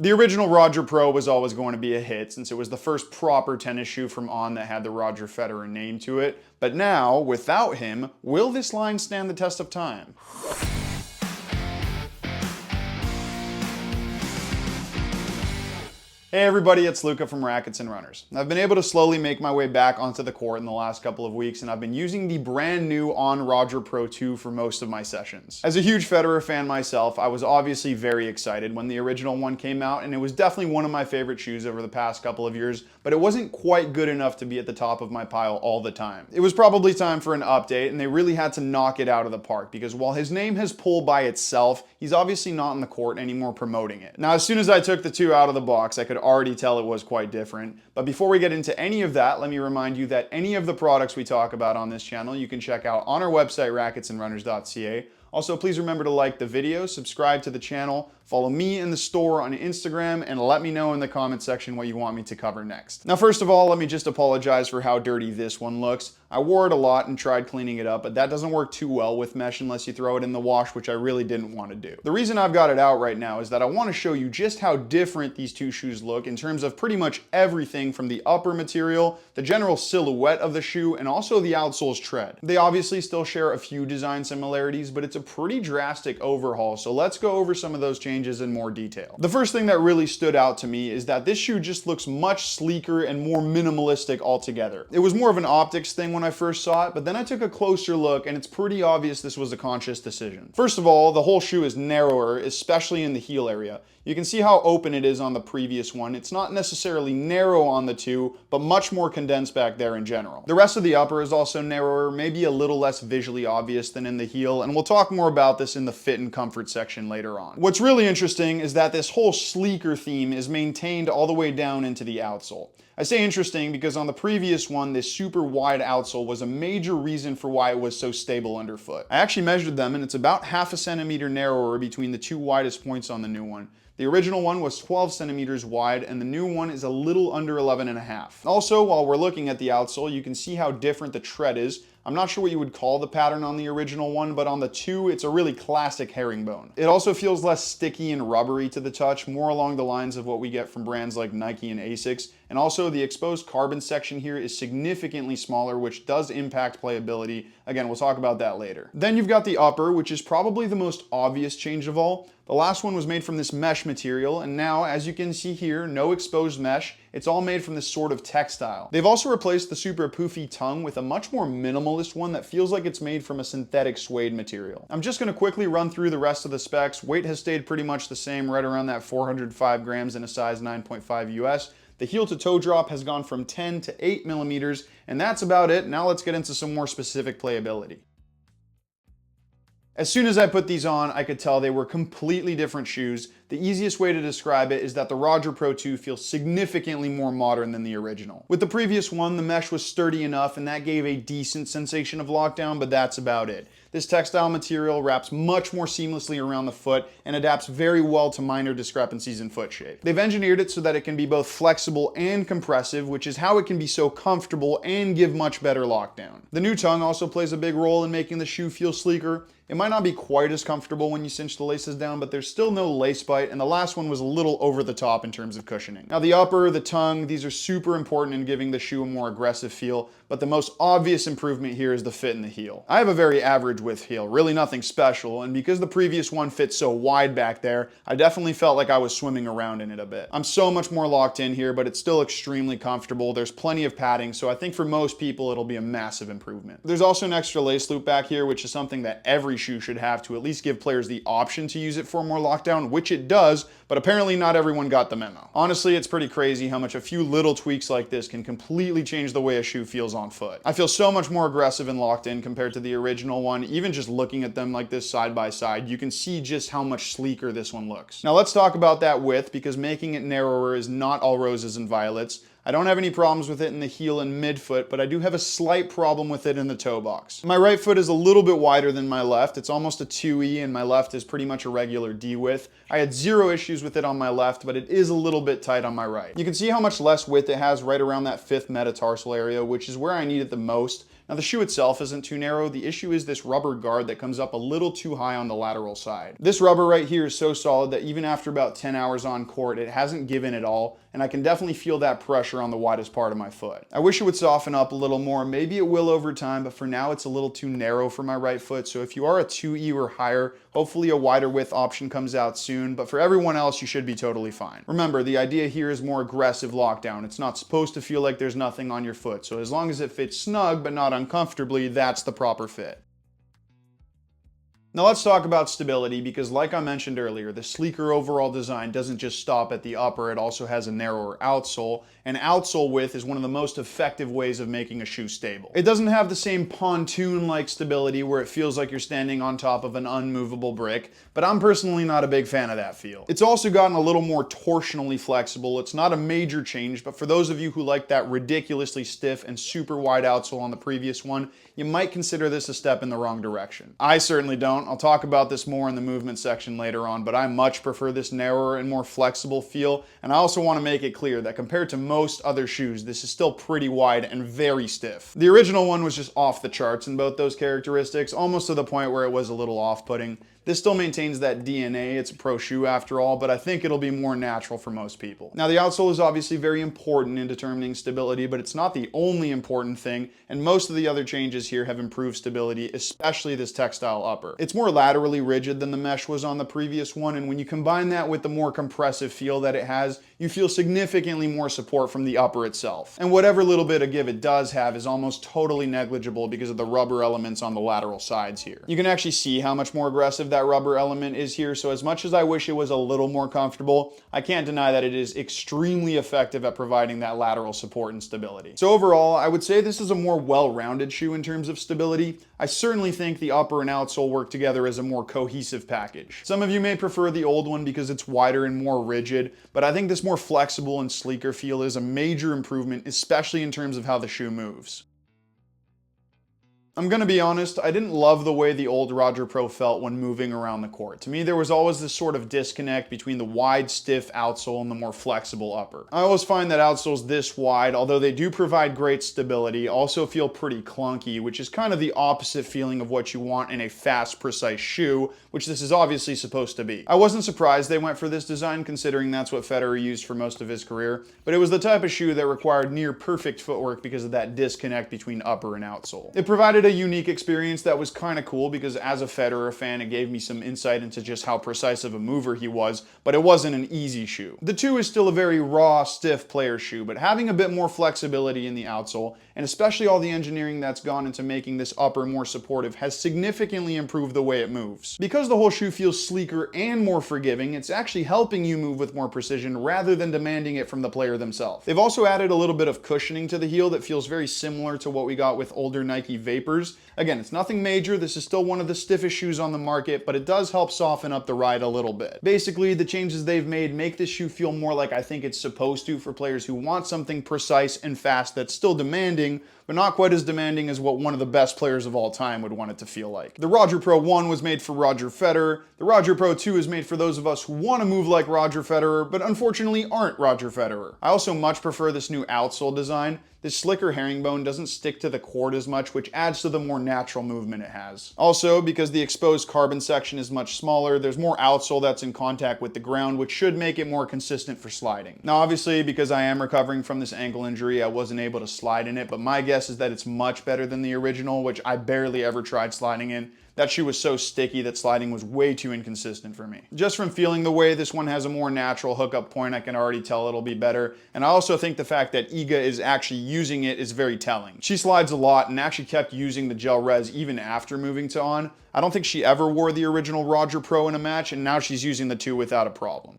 The original Roger Pro was always going to be a hit since it was the first proper tennis shoe from On that had the Roger Federer name to it. But now, without him, will this line stand the test of time? Hey everybody, it's Luca from Rackets Runners. I've been able to slowly make my way back onto the court in the last couple of weeks, and I've been using the brand new On Roger Pro 2 for most of my sessions. As a huge Federer fan myself, I was obviously very excited when the original one came out, and it was definitely one of my favorite shoes over the past couple of years, but it wasn't quite good enough to be at the top of my pile all the time. It was probably time for an update, and they really had to knock it out of the park, because while his name has pulled by itself, he's obviously not on the court anymore promoting it. Now, as soon as I took the 2 out of the box, I could already tell it was quite different. But before we get into any of that, let me remind you that any of the products we talk about on this channel, you can check out on our website, racketsandrunners.ca. Also, please remember to like the video, subscribe to the channel, follow me in the store on Instagram, and let me know in the comment section what you want me to cover next. Now, first of all, let me just apologize for how dirty this one looks. I wore it a lot and tried cleaning it up, but that doesn't work too well with mesh unless you throw it in the wash, which I really didn't want to do. The reason I've got it out right now is that I want to show you just how different these two shoes look in terms of pretty much everything from the upper material, the general silhouette of the shoe, and also the outsole's tread. They obviously still share a few design similarities, but it's a pretty drastic overhaul, so let's go over some of those changes in more detail. The first thing that really stood out to me is that this shoe just looks much sleeker and more minimalistic altogether. It was more of an optics thing when I first saw it, but then I took a closer look and it's pretty obvious this was a conscious decision. First of all, the whole shoe is narrower, especially in the heel area. You can see how open it is on the previous one. It's not necessarily narrow on the two, but much more condensed back there in general. The rest of the upper is also narrower, maybe a little less visually obvious than in the heel, and we'll talk more about this in the fit and comfort section later on. What's really interesting is that this whole sleeker theme is maintained all the way down into the outsole. I say interesting because on the previous one, this super wide outsole was a major reason for why it was so stable underfoot. I actually measured them and it's about ½ centimeter narrower between the two widest points on the new one. The original one was 12 centimeters wide and the new one is a little under 11.5. Also, while we're looking at the outsole, you can see how different the tread is. I'm not sure what you would call the pattern on the original one, but on the 2, it's a really classic herringbone. It also feels less sticky and rubbery to the touch, more along the lines of what we get from brands like Nike and Asics. And also the exposed carbon section here is significantly smaller, which does impact playability. Again, we'll talk about that later. Then you've got the upper, which is probably the most obvious change of all. The last one was made from this mesh material, and now, as you can see here, no exposed mesh. It's all made from this sort of textile. They've also replaced the super poofy tongue with a much more minimalist one that feels like it's made from a synthetic suede material. I'm just going to quickly run through the rest of the specs. Weight has stayed pretty much the same, right around that 405 grams in a size 9.5 US. The heel to toe drop has gone from 10 to 8 millimeters, and that's about it. Now let's get into some more specific playability. As soon as I put these on, I could tell they were completely different shoes. The easiest way to describe it is that the Roger Pro 2 feels significantly more modern than the original. With the previous one, the mesh was sturdy enough and that gave a decent sensation of lockdown, but that's about it. This textile material wraps much more seamlessly around the foot and adapts very well to minor discrepancies in foot shape. They've engineered it so that it can be both flexible and compressive, which is how it can be so comfortable and give much better lockdown. The new tongue also plays a big role in making the shoe feel sleeker. It might not be quite as comfortable when you cinch the laces down, but there's still no lace bite, and the last one was a little over the top in terms of cushioning. Now the upper, the tongue, these are super important in giving the shoe a more aggressive feel, but the most obvious improvement here is the fit in the heel. I have a very average width heel, really nothing special, and because the previous one fit so wide back there, I definitely felt like I was swimming around in it a bit. I'm so much more locked in here, but it's still extremely comfortable. There's plenty of padding, so I think for most people it'll be a massive improvement. There's also an extra lace loop back here, which is something that every shoe should have to at least give players the option to use it for more lockdown, which it does, but apparently not everyone got the memo. Honestly, it's pretty crazy how much a few little tweaks like this can completely change the way a shoe feels on foot. I feel so much more aggressive and locked in compared to the original one. Even just looking at them like this side by side, you can see just how much sleeker this one looks. Now let's talk about that width, because making it narrower is not all roses and violets. I don't have any problems with it in the heel and midfoot, but I do have a slight problem with it in the toe box. My right foot is a little bit wider than my left. It's almost a 2E, and my left is pretty much a regular D width. I had zero issues with it on my left, but it is a little bit tight on my right. You can see how much less width it has right around that 5th metatarsal area, which is where I need it the most. Now the shoe itself isn't too narrow, the issue is this rubber guard that comes up a little too high on the lateral side. This rubber right here is so solid that even after about 10 hours on court, it hasn't given at all, and I can definitely feel that pressure on the widest part of my foot. I wish it would soften up a little more, maybe it will over time, but for now it's a little too narrow for my right foot, so if you are a 2E or higher, hopefully a wider width option comes out soon, but for everyone else you should be totally fine. Remember, the idea here is more aggressive lockdown. It's not supposed to feel like there's nothing on your foot, so as long as it fits snug but not uncomfortably, that's the proper fit. Now let's talk about stability, because like I mentioned earlier, the sleeker overall design doesn't just stop at the upper, it also has a narrower outsole, and outsole width is one of the most effective ways of making a shoe stable. It doesn't have the same pontoon-like stability where it feels like you're standing on top of an unmovable brick, but I'm personally not a big fan of that feel. It's also gotten a little more torsionally flexible. It's not a major change, but for those of you who like that ridiculously stiff and super wide outsole on the previous one, you might consider this a step in the wrong direction. I certainly don't. I'll talk about this more in the movement section later on, but I much prefer this narrower and more flexible feel, and I also want to make it clear that compared to most other shoes, this is still pretty wide and very stiff. The original one was just off the charts in both those characteristics, almost to the point where it was a little off-putting. This still maintains that DNA, it's a pro shoe after all, but I think it'll be more natural for most people. Now the outsole is obviously very important in determining stability, but it's not the only important thing, and most of the other changes here have improved stability, especially this textile upper. It's more laterally rigid than the mesh was on the previous one, and when you combine that with the more compressive feel that it has, you feel significantly more support from the upper itself. And whatever little bit of give it does have is almost totally negligible because of the rubber elements on the lateral sides here. You can actually see how much more aggressive that rubber element is here, so as much as I wish it was a little more comfortable, I can't deny that it is extremely effective at providing that lateral support and stability. So overall, I would say this is a more well-rounded shoe in terms of stability. I certainly think the upper and outsole work together as a more cohesive package. Some of you may prefer the old one because it's wider and more rigid, but I think this more flexible and sleeker feel is a major improvement, especially in terms of how the shoe moves. I'm gonna be honest, I didn't love the way the old Roger Pro felt when moving around the court. To me, there was always this sort of disconnect between the wide, stiff outsole and the more flexible upper. I always find that outsoles this wide, although they do provide great stability, also feel pretty clunky, which is kind of the opposite feeling of what you want in a fast, precise shoe, which this is obviously supposed to be. I wasn't surprised they went for this design, considering that's what Federer used for most of his career, but it was the type of shoe that required near perfect footwork because of that disconnect between upper and outsole. It provided a unique experience that was kind of cool because as a Federer fan, it gave me some insight into just how precise of a mover he was, but it wasn't an easy shoe. The 2 is still a very raw, stiff player shoe, but having a bit more flexibility in the outsole, and especially all the engineering that's gone into making this upper more supportive, has significantly improved the way it moves. Because the whole shoe feels sleeker and more forgiving, it's actually helping you move with more precision rather than demanding it from the player themselves. They've also added a little bit of cushioning to the heel that feels very similar to what we got with older Nike Vapors. Again, it's nothing major, this is still one of the stiffest shoes on the market, but it does help soften up the ride a little bit. Basically, the changes they've made make this shoe feel more like I think it's supposed to for players who want something precise and fast that's still demanding, but not quite as demanding as what one of the best players of all time would want it to feel like. The Roger Pro 1 was made for Roger Federer, the Roger Pro 2 is made for those of us who want to move like Roger Federer, but unfortunately aren't Roger Federer. I also much prefer this new outsole design. This slicker herringbone doesn't stick to the court as much, which adds to the more natural movement it has. Also, because the exposed carbon section is much smaller, there's more outsole that's in contact with the ground, which should make it more consistent for sliding. Now, obviously, because I am recovering from this ankle injury, I wasn't able to slide in it, but my guess is that it's much better than the original, which I barely ever tried sliding in. That shoe was so sticky that sliding was way too inconsistent for me. Just from feeling the way this one has a more natural hookup point, I can already tell it'll be better. And I also think the fact that Iga is actually using it is very telling. She slides a lot and actually kept using the gel res even after moving to On. I don't think she ever wore the original Roger Pro in a match, and now she's using the 2 without a problem.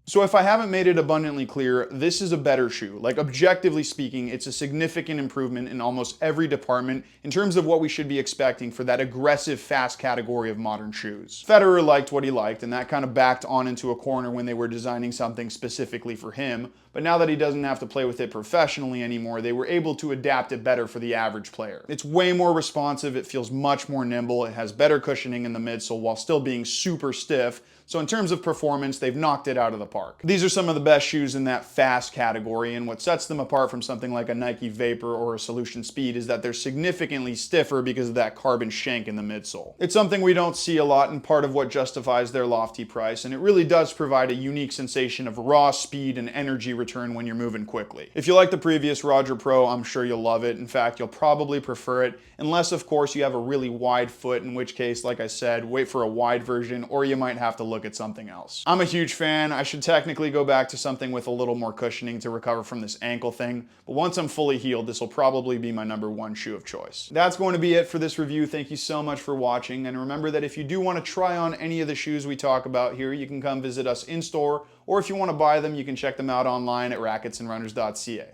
So if I haven't made it abundantly clear, this is a better shoe. Like, objectively speaking, it's a significant improvement in almost every department in terms of what we should be expecting for that aggressive, fast category of modern shoes. Federer liked what he liked, and that kind of backed On into a corner when they were designing something specifically for him. But now that he doesn't have to play with it professionally anymore, they were able to adapt it better for the average player. It's way more responsive, it feels much more nimble, it has better cushioning in the midsole while still being super stiff. So in terms of performance, they've knocked it out of the park. park. These are some of the best shoes in that fast category, and what sets them apart from something like a Nike Vapor or a Solution Speed is that they're significantly stiffer because of that carbon shank in the midsole. It's something we don't see a lot and part of what justifies their lofty price, and it really does provide a unique sensation of raw speed and energy return when you're moving quickly. If you like the previous Roger Pro, I'm sure you'll love it. In fact, you'll probably prefer it, unless of course you have a really wide foot, in which case, like I said, wait for a wide version, or you might have to look at something else. I'm a huge fan. I should technically go back to something with a little more cushioning to recover from this ankle thing, but once I'm fully healed, this will probably be my #1 shoe of choice. That's going to be it for this review. Thank you so much for watching, and remember that if you do want to try on any of the shoes we talk about here, you can come visit us in store, or if you want to buy them, you can check them out online at racketsandrunners.ca.